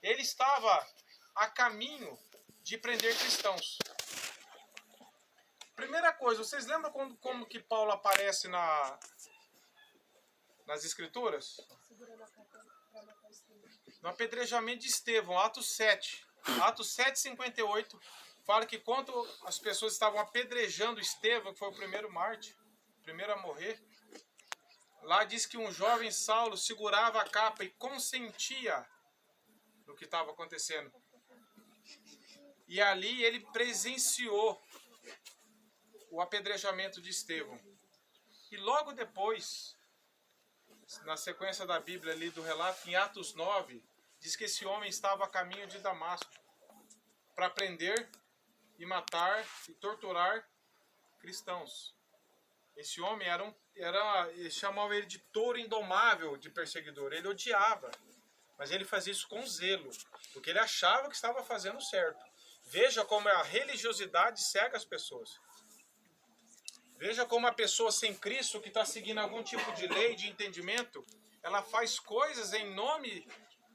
ele estava a caminho de prender cristãos. Primeira coisa, vocês lembram como que Paulo aparece nas Escrituras? No apedrejamento de Estevão, Atos 7. Atos 7:58, fala que quando as pessoas estavam apedrejando Estevão, que foi o primeiro mártir, o primeiro a morrer, lá diz que um jovem Saulo segurava a capa e consentia no que estava acontecendo. E ali ele presenciou o apedrejamento de Estevão. E logo depois, na sequência da Bíblia ali do relato, em Atos 9, diz que esse homem estava a caminho de Damasco para prender e matar e torturar cristãos. Esse homem eles chamavam ele de touro indomável de perseguidor. Ele odiava, mas ele fazia isso com zelo, porque ele achava que estava fazendo certo. Veja como a religiosidade cega as pessoas. Veja como a pessoa sem Cristo, que está seguindo algum tipo de lei, de entendimento, ela faz coisas em nome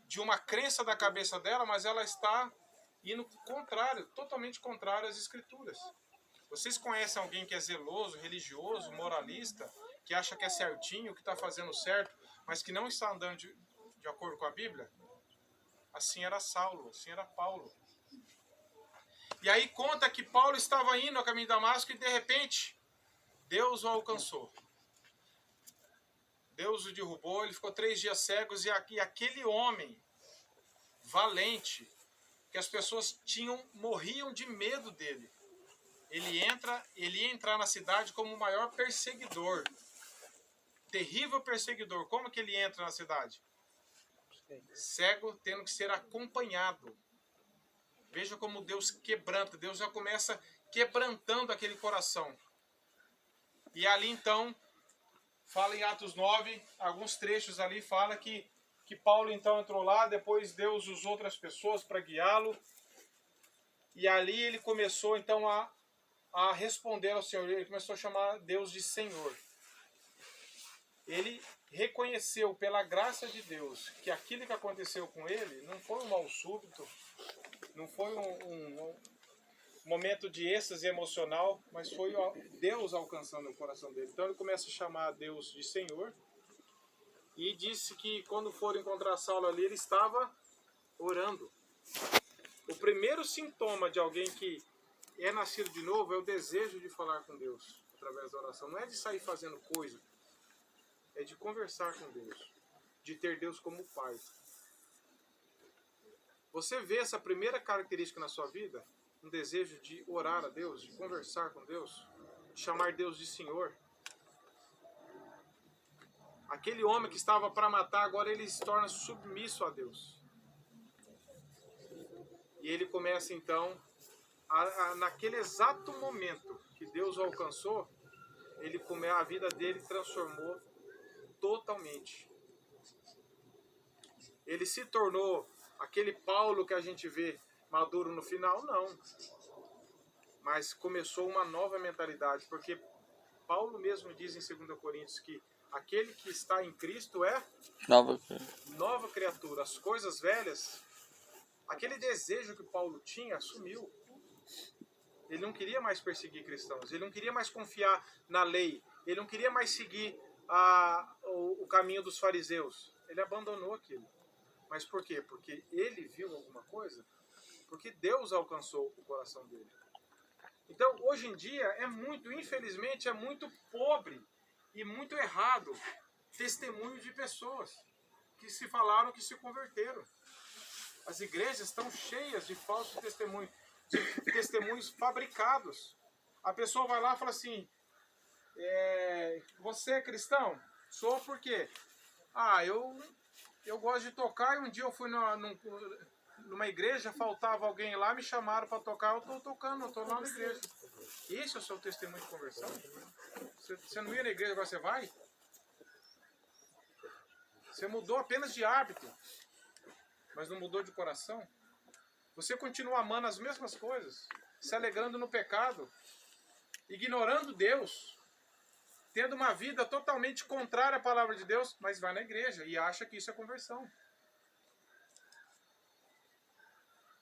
de uma crença da cabeça dela, mas ela está indo contrário, totalmente contrário às Escrituras. Vocês conhecem alguém que é zeloso, religioso, moralista, que acha que é certinho, que está fazendo certo, mas que não está andando de acordo com a Bíblia? Assim era Saulo, assim era Paulo. E aí conta que Paulo estava indo ao caminho de Damasco e de repente Deus o alcançou. Deus o derrubou, ele ficou 3 dias cegos e aquele homem valente, que as pessoas morriam de medo dele. Ele ia entrar na cidade como o maior perseguidor. Terrível perseguidor. Como que ele entra na cidade? Cego, tendo que ser acompanhado. Veja como Deus quebranta. Deus já começa quebrantando aquele coração. E ali então, fala em Atos 9, alguns trechos ali, fala que Paulo então entrou lá, depois Deus usou outras pessoas para guiá-lo. E ali ele começou então a responder ao Senhor, ele começou a chamar Deus de Senhor. Ele reconheceu pela graça de Deus que aquilo que aconteceu com ele não foi um mal súbito, não foi um momento de êxtase emocional, mas foi Deus alcançando o coração dele. Então ele começa a chamar Deus de Senhor e disse que quando foram encontrar Saulo ali, ele estava orando. O primeiro sintoma de alguém que é nascido de novo é o desejo de falar com Deus através da oração. Não é de sair fazendo coisa, é de conversar com Deus, de ter Deus como Pai. Você vê essa primeira característica na sua vida, um desejo de orar a Deus, de conversar com Deus, de chamar Deus de Senhor. Aquele homem que estava para matar, agora ele se torna submisso a Deus. E ele começa então, naquele exato momento que Deus o alcançou, a vida dele transformou totalmente. Ele se tornou aquele Paulo que a gente vê maduro no final? Não. Mas começou uma nova mentalidade, porque Paulo mesmo diz em 2 Coríntios que aquele que está em Cristo é nova criatura. As coisas velhas, aquele desejo que Paulo tinha, sumiu. Ele não queria mais perseguir cristãos, ele não queria mais confiar na lei, ele não queria mais seguir o caminho dos fariseus. Ele abandonou aquilo. Mas por quê? Porque ele viu alguma coisa? Porque Deus alcançou o coração dele. Então, hoje em dia, infelizmente, é muito pobre e muito errado testemunho de pessoas que se falaram que se converteram. As igrejas estão cheias de falsos testemunhos, de testemunhos fabricados. A pessoa vai lá e fala assim, você é cristão? Sou por quê? Eu gosto de tocar e um dia eu fui numa igreja, faltava alguém lá, me chamaram para tocar, eu estou tocando, eu estou lá na igreja. Esse é o seu testemunho de conversão? Você não ia na igreja, agora você vai? Você mudou apenas de hábito, mas não mudou de coração? Você continua amando as mesmas coisas, se alegrando no pecado, ignorando Deus, tendo uma vida totalmente contrária à palavra de Deus, mas vai na igreja e acha que isso é conversão.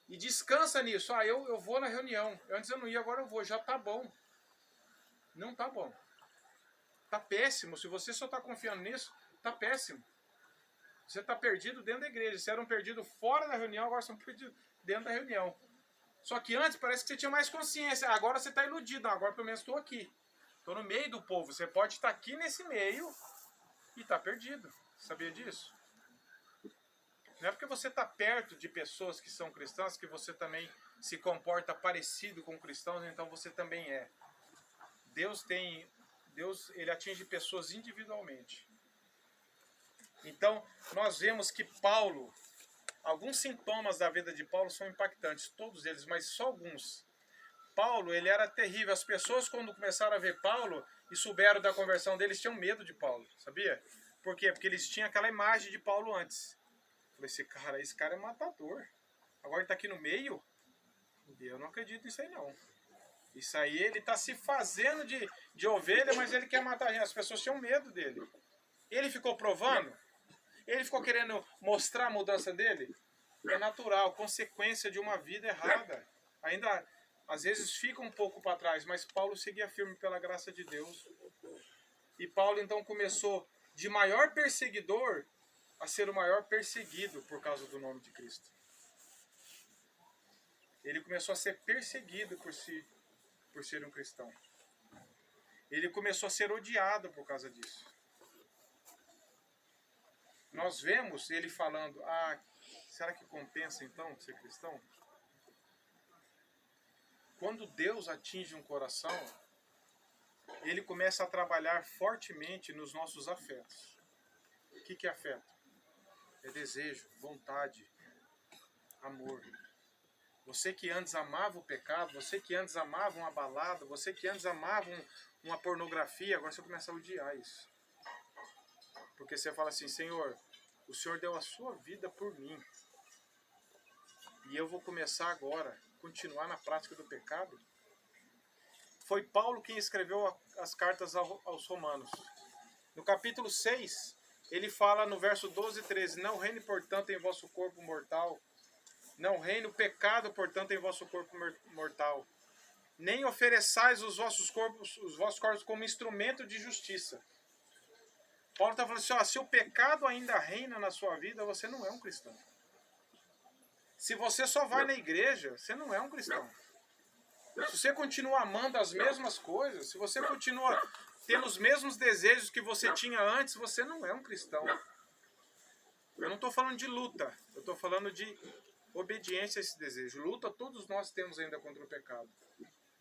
E descansa nisso. Ah, eu vou na reunião. Antes eu não ia, agora eu vou. Já tá bom. Não tá bom. Tá péssimo. Se você só tá confiando nisso, tá péssimo. Você tá perdido dentro da igreja. Você era um perdido fora da reunião, agora você é um perdido dentro da reunião. Só que antes parece que você tinha mais consciência. Agora você tá iludido. Não, agora pelo menos estou aqui. Estou no meio do povo. Você pode estar aqui nesse meio e tá perdido. Sabia disso? Não é porque você está perto de pessoas que são cristãs que você também se comporta parecido com cristãos, então você também é. Deus ele atinge pessoas individualmente. Então, nós vemos que Paulo, alguns sintomas da vida de Paulo são impactantes, todos eles, mas só alguns. Paulo, ele era terrível. As pessoas, quando começaram a ver Paulo e souberam da conversão dele, tinham medo de Paulo, sabia? Por quê? Porque eles tinham aquela imagem de Paulo antes. Falei, esse cara é matador. Agora ele tá aqui no meio? Eu não acredito nisso aí, não. Isso aí, ele tá se fazendo de ovelha, mas ele quer matar a gente. As pessoas tinham medo dele. Ele ficou provando? Ele ficou querendo mostrar a mudança dele? É natural, consequência de uma vida errada. Ainda, às vezes, fica um pouco para trás, mas Paulo seguia firme pela graça de Deus. E Paulo, então, começou de maior perseguidor a ser o maior perseguido por causa do nome de Cristo. Ele começou a ser perseguido por ser um cristão. Ele começou a ser odiado por causa disso. Nós vemos ele falando, será que compensa então ser cristão? Quando Deus atinge um coração, ele começa a trabalhar fortemente nos nossos afetos. O que é afeto? É desejo, vontade, amor. Você que antes amava o pecado, você que antes amava uma balada, você que antes amava uma pornografia, agora você começa a odiar isso. Porque você fala assim, Senhor, o Senhor deu a sua vida por mim. E eu vou começar agora, continuar na prática do pecado. Foi Paulo quem escreveu as cartas aos Romanos. No capítulo 6, ele fala no verso 12 e 13, não reine, portanto, em vosso corpo mortal. Não reine o pecado, portanto, em vosso corpo mortal. Nem ofereçais os vossos corpos como instrumento de justiça. Paulo está falando assim, se o pecado ainda reina na sua vida, você não é um cristão. Se você só vai na igreja, você não é um cristão. Se você continua amando as mesmas coisas, se você continua tendo os mesmos desejos que você tinha antes, você não é um cristão. Eu não estou falando de luta, eu estou falando de obediência a esse desejo. Luta todos nós temos ainda contra o pecado.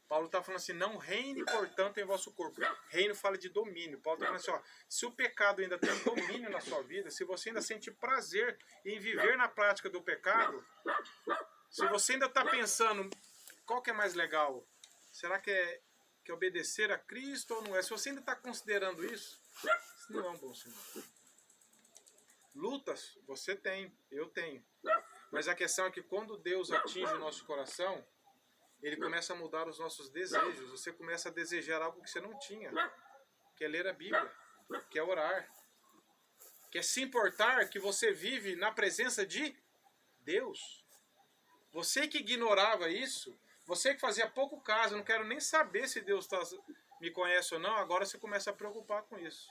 Paulo está falando assim, não reine, portanto, em vosso corpo. Reino fala de domínio. Paulo está falando assim, se o pecado ainda tem domínio na sua vida, se você ainda sente prazer em viver na prática do pecado, se você ainda está pensando, qual que é mais legal? Será que é obedecer a Cristo ou não é? Se você ainda está considerando isso não é um bom sinal. Lutas, você tem, eu tenho. Mas a questão é que quando Deus atinge o nosso coração, ele começa a mudar os nossos desejos. Você começa a desejar algo que você não tinha. Que é ler a Bíblia. Que é orar. Que é se importar que você vive na presença de Deus. Você que ignorava isso, você que fazia pouco caso, eu não quero nem saber se Deus me conhece ou não, agora você começa a preocupar com isso.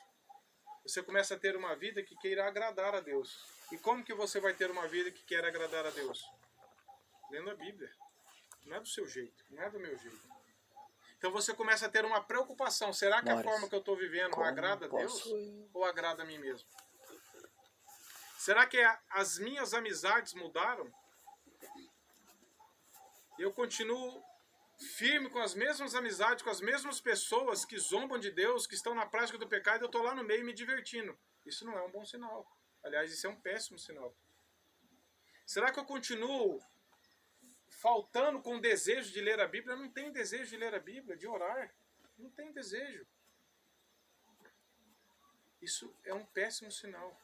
Você começa a ter uma vida que queira agradar a Deus. E como que você vai ter uma vida que quer agradar a Deus? Lendo a Bíblia. Não é do seu jeito, não é do meu jeito. Então você começa a ter uma preocupação. Será que a forma que eu estou vivendo agrada a Deus ou agrada a mim mesmo? Será que as minhas amizades mudaram? Eu continuo firme com as mesmas amizades, com as mesmas pessoas que zombam de Deus, que estão na prática do pecado, eu estou lá no meio me divertindo. Isso não é um bom sinal. Aliás, isso é um péssimo sinal. Será que eu continuo faltando com o desejo de ler a Bíblia? Eu não tenho desejo de ler a Bíblia, de orar. Não tenho desejo. Isso é um péssimo sinal.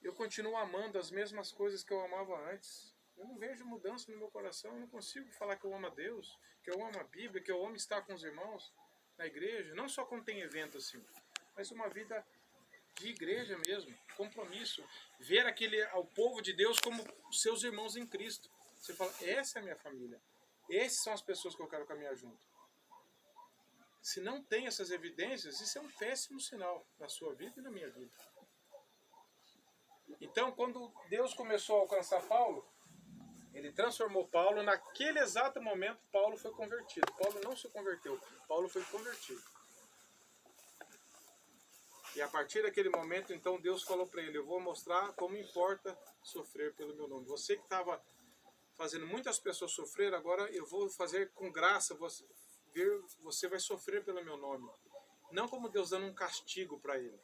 Eu continuo amando as mesmas coisas que eu amava antes. Eu não vejo mudança no meu coração. Eu não consigo falar que eu amo a Deus, que eu amo a Bíblia, que eu amo estar com os irmãos na igreja. Não só quando tem evento assim, mas uma vida de igreja mesmo, compromisso. Ver o povo de Deus como seus irmãos em Cristo. Você fala, essa é a minha família. Essas são as pessoas que eu quero caminhar junto. Se não tem essas evidências, isso é um péssimo sinal na sua vida e na minha vida. Então, quando Deus começou a alcançar Paulo, ele transformou Paulo. Naquele exato momento, Paulo foi convertido. Paulo não se converteu, Paulo foi convertido. E a partir daquele momento, então, Deus falou para ele, eu vou mostrar como importa sofrer pelo meu nome. Você que estava fazendo muitas pessoas sofrer, agora eu vou fazer com graça, você vai sofrer pelo meu nome. Não como Deus dando um castigo para ele.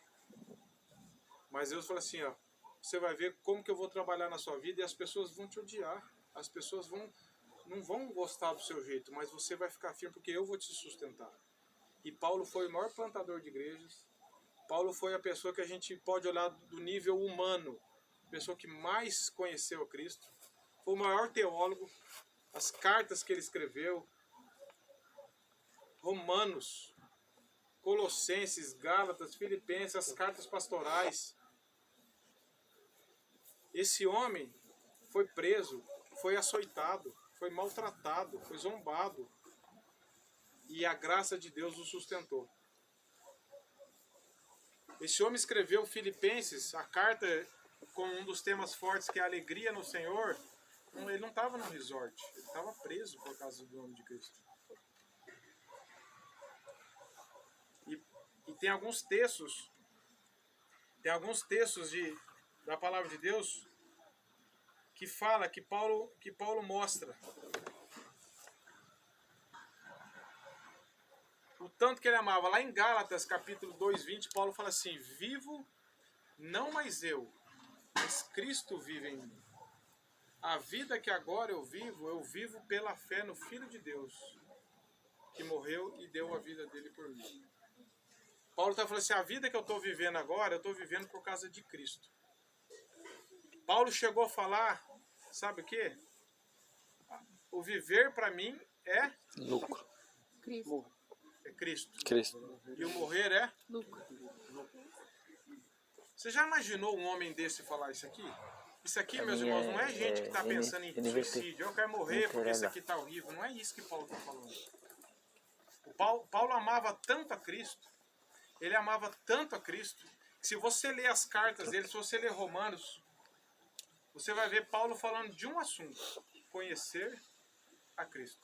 Mas Deus falou assim, ó, você vai ver como que eu vou trabalhar na sua vida e as pessoas vão te odiar. As pessoas não vão gostar do seu jeito, mas você vai ficar firme porque eu vou te sustentar. E Paulo foi o maior plantador de igrejas. Paulo foi a pessoa que a gente pode olhar do nível humano, a pessoa que mais conheceu a Cristo. Foi o maior teólogo. As cartas que ele escreveu, Romanos, Colossenses, Gálatas, Filipenses, as cartas pastorais. Esse homem foi preso, foi açoitado, foi maltratado, foi zombado. E a graça de Deus o sustentou. Esse homem escreveu Filipenses, a carta com um dos temas fortes que é a alegria no Senhor. Ele não estava num resort, ele estava preso por causa do nome de Cristo. E tem alguns textos da palavra de Deus que fala, que Paulo mostra o tanto que ele amava. Lá em Gálatas, capítulo 2:20, Paulo fala assim, vivo não mais eu, mas Cristo vive em mim. A vida que agora eu vivo pela fé no Filho de Deus, que morreu e deu a vida dele por mim. Paulo está falando assim, a vida que eu estou vivendo agora, eu estou vivendo por causa de Cristo. Paulo chegou a falar, sabe o quê? O viver para mim é lucro. Cristo. É Cristo. Cristo. E o morrer é Lucro. Você já imaginou um homem desse falar isso aqui? Isso aqui, meus irmãos, não é gente que está pensando em suicídio. Eu quero morrer porque isso aqui está horrível. Não é isso que Paulo está falando. Paulo amava tanto a Cristo. Ele amava tanto a Cristo. Que se você ler as cartas dele, se você ler Romanos, você vai ver Paulo falando de um assunto. Conhecer a Cristo.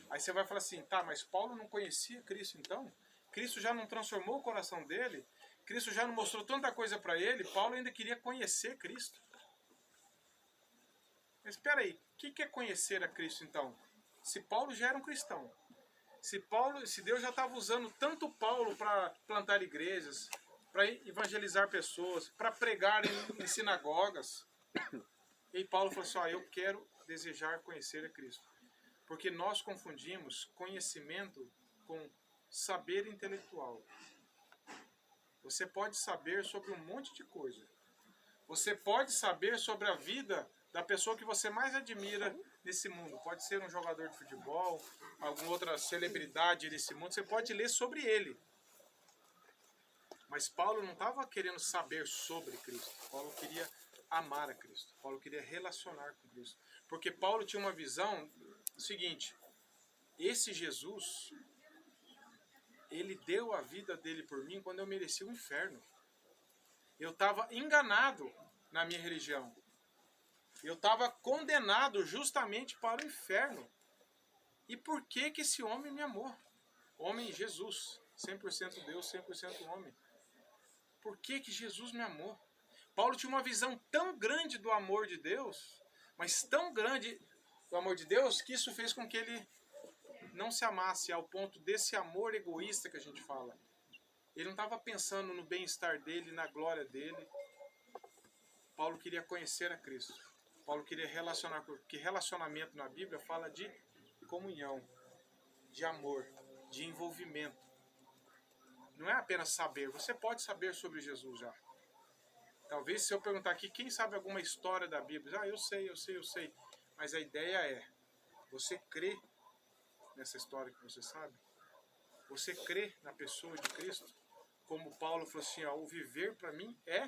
Aí você vai falar assim, tá, mas Paulo não conhecia Cristo então? Cristo já não transformou o coração dele? Cristo já não mostrou tanta coisa para ele? Paulo ainda queria conhecer Cristo. Mas espera aí, o que é conhecer a Cristo então? Se Paulo já era um cristão, se Deus já estava usando tanto Paulo para plantar igrejas, para evangelizar pessoas, para pregar em sinagogas, e Paulo falou assim, eu quero desejar conhecer a Cristo. Porque nós confundimos conhecimento com saber intelectual. Você pode saber sobre um monte de coisa. Você pode saber sobre a vida da pessoa que você mais admira nesse mundo. Pode ser um jogador de futebol, alguma outra celebridade nesse mundo. Você pode ler sobre ele. Mas Paulo não estava querendo saber sobre Cristo. Paulo queria amar a Cristo. Paulo queria relacionar com Cristo. Porque Paulo tinha uma visão seguinte. Esse Jesus, ele deu a vida dele por mim quando eu mereci o inferno. Eu estava enganado na minha religião. Eu estava condenado justamente para o inferno. E por que que esse homem me amou? Homem Jesus, 100% Deus, 100% homem. Por que que Jesus me amou? Paulo tinha uma visão tão grande do amor de Deus, mas tão grande do amor de Deus, que isso fez com que ele não se amasse ao ponto desse amor egoísta que a gente fala. Ele não estava pensando no bem-estar dele, na glória dele. Paulo queria conhecer a Cristo. Paulo queria relacionar, porque relacionamento na Bíblia fala de comunhão, de amor, de envolvimento. Não é apenas saber. Você pode saber sobre Jesus já. Talvez se eu perguntar aqui, quem sabe alguma história da Bíblia? Eu sei. Mas a ideia é, você crê nessa história que você sabe? Você crê na pessoa de Cristo? como Paulo falou assim, ó, o viver para mim é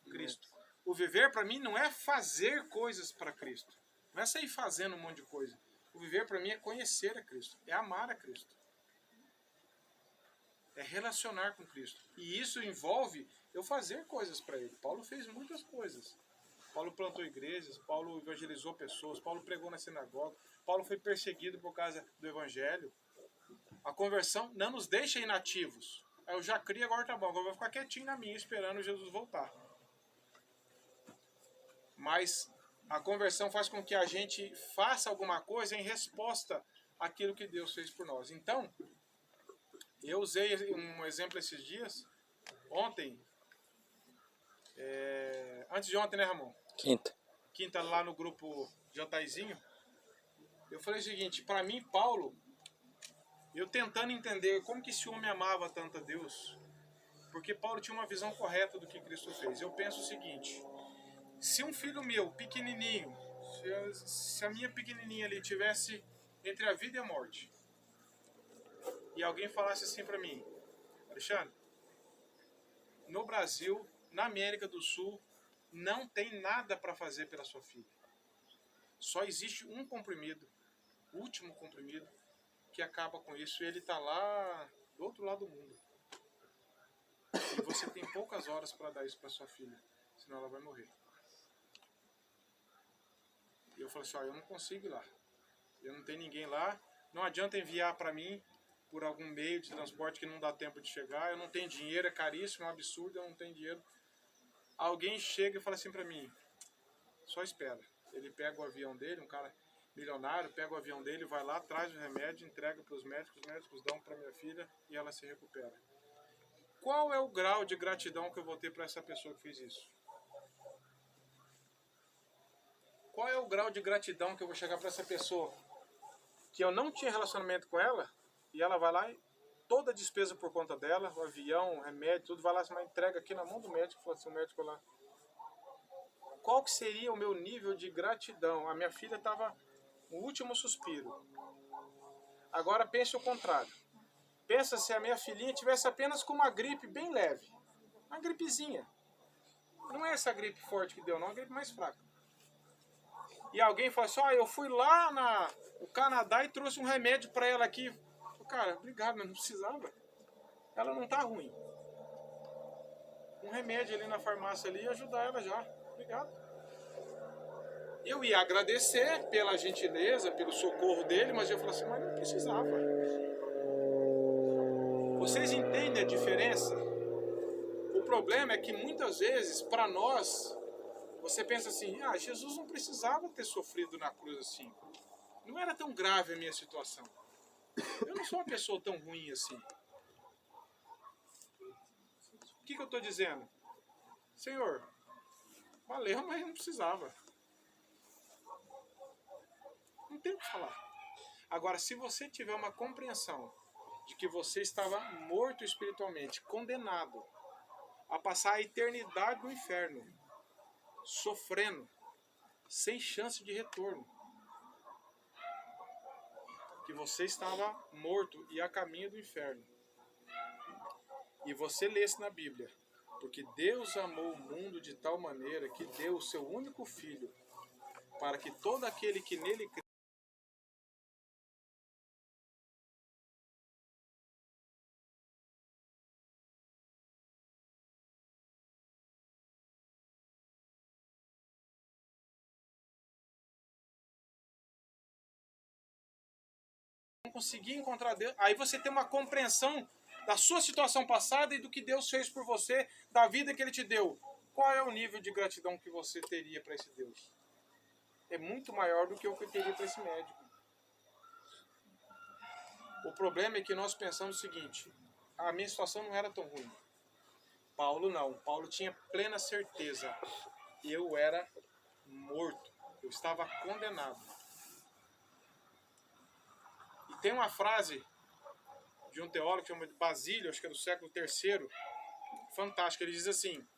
Cristo. O viver para mim não é fazer coisas para Cristo. Não é sair fazendo um monte de coisa. O viver para mim é conhecer a Cristo, é amar a Cristo. É relacionar com Cristo. E isso envolve eu fazer coisas para Ele. Paulo fez muitas coisas. Paulo plantou igrejas, Paulo evangelizou pessoas, Paulo pregou na sinagoga, Paulo foi perseguido por causa do Evangelho. A conversão não nos deixa inativos. Eu já criei, agora tá bom, agora eu vou ficar quietinho na minha, esperando Jesus voltar. Mas a conversão faz com que a gente faça alguma coisa em resposta àquilo que Deus fez por nós. Então, eu usei um exemplo esses dias, ontem, antes de ontem, né, Ramon? Quinta lá no grupo Jantaizinho. Eu falei o seguinte, para mim, Paulo, eu tentando entender como que esse homem amava tanto a Deus, porque Paulo tinha uma visão correta do que Cristo fez. Eu penso o seguinte, se um filho meu, pequenininho, se a minha pequenininha ali tivesse entre a vida e a morte, e alguém falasse assim para mim, Alexandre, no Brasil, na América do Sul, não tem nada para fazer pela sua filha. Só existe um comprimido, o último comprimido, que acaba com isso. E ele está lá do outro lado do mundo. E você tem poucas horas para dar isso para sua filha, senão ela vai morrer. E eu falei assim, ó, eu não consigo ir lá. Eu não tenho ninguém lá. Não adianta enviar para mim por algum meio de transporte que não dá tempo de chegar. Eu não tenho dinheiro, é caríssimo, é um absurdo, eu não tenho dinheiro. Alguém chega e fala assim para mim, só espera. Ele pega o avião dele, um cara milionário, pega o avião dele, vai lá, traz o remédio, entrega para os médicos dão para minha filha e ela se recupera. Qual é o grau de gratidão que eu vou ter para essa pessoa que fez isso? Qual é o grau de gratidão que eu vou chegar para essa pessoa que eu não tinha relacionamento com ela e ela vai lá e toda a despesa por conta dela, o avião, o remédio, tudo, vai lá, se entrega aqui na mão do médico, fala assim, o médico lá. Qual que seria o meu nível de gratidão? A minha filha estava no último suspiro. Agora pense o contrário. Pensa se a minha filhinha tivesse apenas com uma gripe bem leve. Uma gripezinha. Não é essa gripe forte que deu, não, é uma gripe mais fraca. E alguém fala assim, eu fui lá no Canadá e trouxe um remédio para ela aqui. Cara, obrigado, mas não precisava. Ela não tá ruim. Um remédio ali na farmácia ali ia ajudar ela já. Obrigado. Eu ia agradecer pela gentileza, pelo socorro dele, mas eu falei assim, mas não precisava. Vocês entendem a diferença? O problema é que muitas vezes, para nós, você pensa assim, Jesus não precisava ter sofrido na cruz assim. Não era tão grave a minha situação. Eu não sou uma pessoa tão ruim assim. O que eu estou dizendo? Senhor, valeu, mas não precisava. Não tem o que falar. Agora, se você tiver uma compreensão de que você estava morto espiritualmente, condenado a passar a eternidade no inferno, sofrendo, sem chance de retorno, que você estava morto e a caminho do inferno, e você lesse na Bíblia, porque Deus amou o mundo de tal maneira que deu o seu único filho, para que todo aquele que nele crê não conseguir encontrar Deus, aí você tem uma compreensão da sua situação passada e do que Deus fez por você, da vida que Ele te deu. Qual é o nível de gratidão que você teria para esse Deus? É muito maior do que o que eu teria para esse médico. O problema é que nós pensamos o seguinte, a minha situação não era tão ruim. Paulo não, Paulo tinha plena certeza. Eu era morto, eu estava condenado. E tem uma frase de um teólogo que chama de Basílio, acho que é do século III, fantástica, ele diz assim,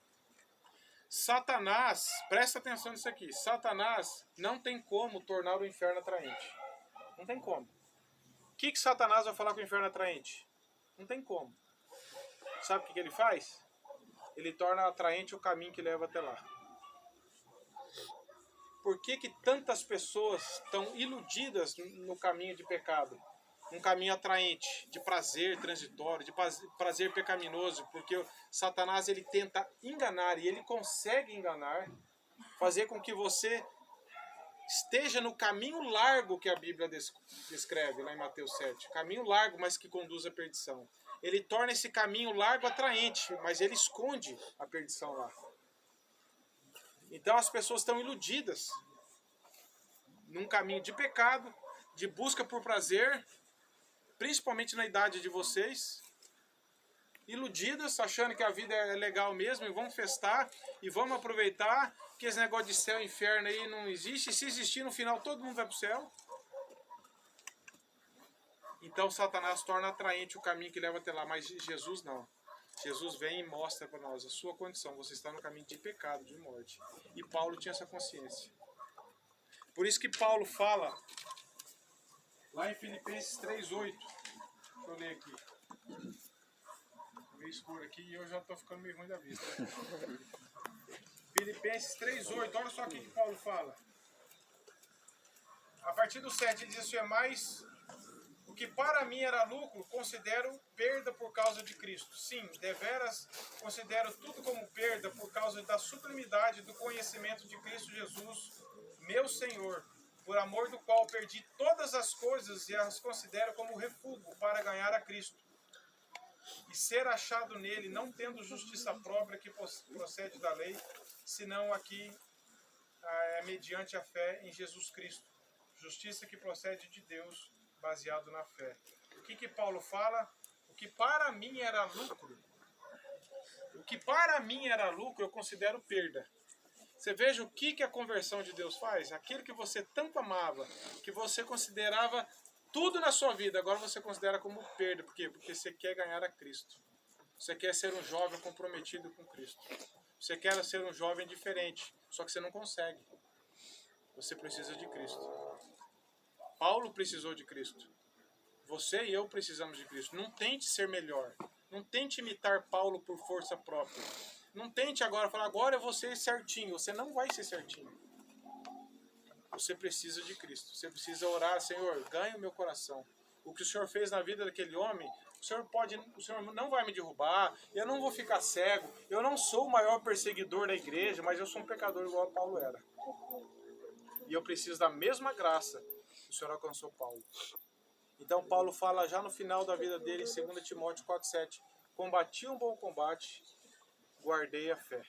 Satanás, presta atenção nisso aqui, Satanás não tem como tornar o inferno atraente. Não tem como. O que Satanás vai falar com o inferno atraente? Não tem como. sabe o que ele faz? Ele torna atraente o caminho que leva até lá. Por que que tantas pessoas estão iludidas no caminho de pecado? Um caminho atraente, de prazer transitório, de prazer pecaminoso, porque Satanás ele tenta enganar, e ele consegue enganar, fazer com que você esteja no caminho largo que a Bíblia descreve lá em Mateus 7. Caminho largo, mas que conduz à perdição. Ele torna esse caminho largo atraente, mas ele esconde a perdição lá. Então as pessoas estão iludidas num caminho de pecado, de busca por prazer, principalmente na idade de vocês, iludidas, achando que a vida é legal mesmo, e vão festar, e vamos aproveitar, que esse negócio de céu e inferno aí não existe, e se existir no final todo mundo vai para o céu. Então Satanás torna atraente o caminho que leva até lá, mas Jesus não. Jesus vem e mostra para nós a sua condição, você está no caminho de pecado, de morte. E Paulo tinha essa consciência. Por isso que Paulo fala, lá em Filipenses 3:8, deixa eu ler aqui. Meio escuro aqui e eu já estou ficando meio ruim da vista. Filipenses 3:8, olha só o que Paulo fala. A partir do 7 ele diz assim, é mais... O que para mim era lucro, considero perda por causa de Cristo. Sim, deveras considero tudo como perda por causa da sublimidade do conhecimento de Cristo Jesus, meu Senhor, por amor do qual perdi todas as coisas e as considero como refúgio para ganhar a Cristo. E ser achado nele, não tendo justiça própria que procede da lei, senão aqui mediante a fé em Jesus Cristo. Justiça que procede de Deus, baseado na fé. O que Paulo fala? O que para mim era lucro, eu considero perda. Você veja o que a conversão de Deus faz? Aquilo que você tanto amava, que você considerava tudo na sua vida, agora você considera como perda. Por quê? Porque você quer ganhar a Cristo. Você quer ser um jovem comprometido com Cristo. Você quer ser um jovem diferente, só que você não consegue. Você precisa de Cristo. Paulo precisou de Cristo. Você e eu precisamos de Cristo. Não tente ser melhor. Não tente imitar Paulo por força própria. Não tente agora falar, agora eu vou ser certinho. Você não vai ser certinho. Você precisa de Cristo. Você precisa orar, Senhor, ganhe o meu coração. O que o Senhor fez na vida daquele homem, o Senhor não vai me derrubar, eu não vou ficar cego, eu não sou o maior perseguidor da igreja, mas eu sou um pecador igual a Paulo era. E eu preciso da mesma graça que o Senhor alcançou Paulo. Então Paulo fala já no final da vida dele, em 2 Timóteo 4:7, combati um bom combate, guardei a fé.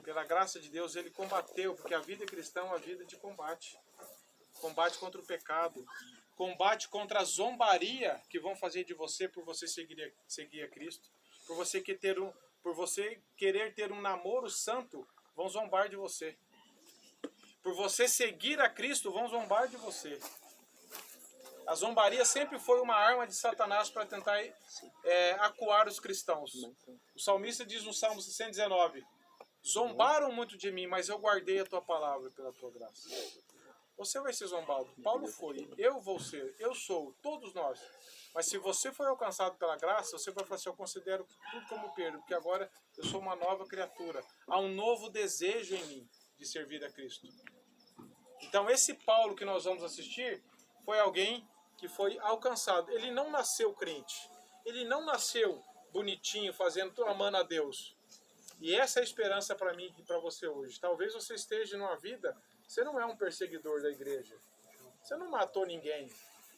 Pela graça de Deus ele combateu, porque a vida cristã é uma vida de combate. Combate contra o pecado, combate contra a zombaria que vão fazer de você por você seguir a Cristo, por você querer ter um namoro santo, vão zombar de você. Por você seguir a Cristo, vão zombar de você. A zombaria sempre foi uma arma de Satanás para tentar acuar os cristãos. O salmista diz no Salmo 119, zombaram muito de mim, mas eu guardei a tua palavra pela tua graça. Você vai ser zombado. Paulo foi, eu vou ser, eu sou, todos nós. Mas se você foi alcançado pela graça, você vai falar assim, eu considero tudo como perda, porque agora eu sou uma nova criatura. Há um novo desejo em mim de servir a Cristo. Então esse Paulo que nós vamos assistir foi alguém que foi alcançado. Ele não nasceu crente. Ele não nasceu bonitinho, fazendo, amando a Deus. E essa é a esperança para mim e para você hoje. Talvez você esteja numa vida, você não é um perseguidor da igreja. Você não matou ninguém.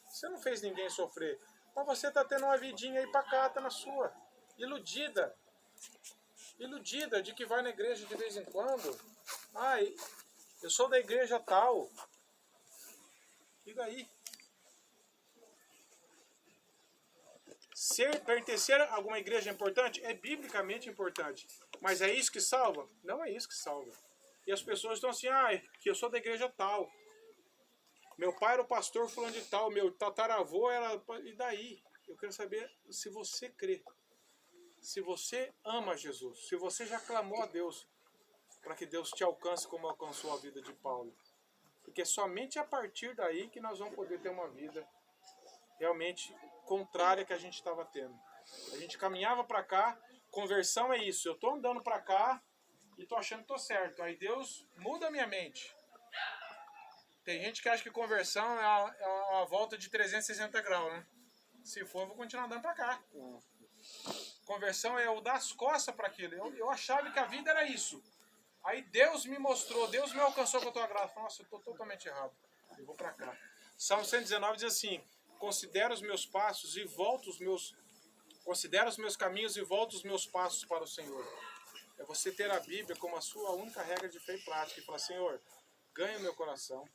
Você não fez ninguém sofrer. Mas você está tendo uma vidinha aí pacata na sua. Iludida. Iludida de que vai na igreja de vez em quando. Ai, eu sou da igreja tal. E daí? Pertencer a alguma igreja é importante? É biblicamente importante. Mas é isso que salva? Não é isso que salva. E as pessoas estão assim, que eu sou da igreja tal. Meu pai era o pastor fulano de tal, meu tataravô era... E daí? Eu quero saber se você crê. Se você ama Jesus. Se você já clamou a Deus para que Deus te alcance como alcançou a vida de Paulo. Porque é somente a partir daí que nós vamos poder ter uma vida realmente contrária que a gente estava tendo. A gente caminhava para cá. Conversão é isso. Eu tô andando para cá e tô achando que tô certo. Aí Deus muda a minha mente. Tem gente que acha que conversão é uma volta de 360 graus, né? Se for, eu vou continuar andando para cá. Conversão é eu dar as costas para aquilo. Eu achava que a vida era isso. Aí Deus me mostrou, Deus me alcançou com a tua graça. Nossa, eu estou totalmente errado. Eu vou para cá. Salmo 119 diz assim: considera os meus passos e volta os meus... Considera os meus caminhos e volta os meus passos para o Senhor. É você ter a Bíblia como a sua única regra de fé e prática. E falar, Senhor, ganha o meu coração.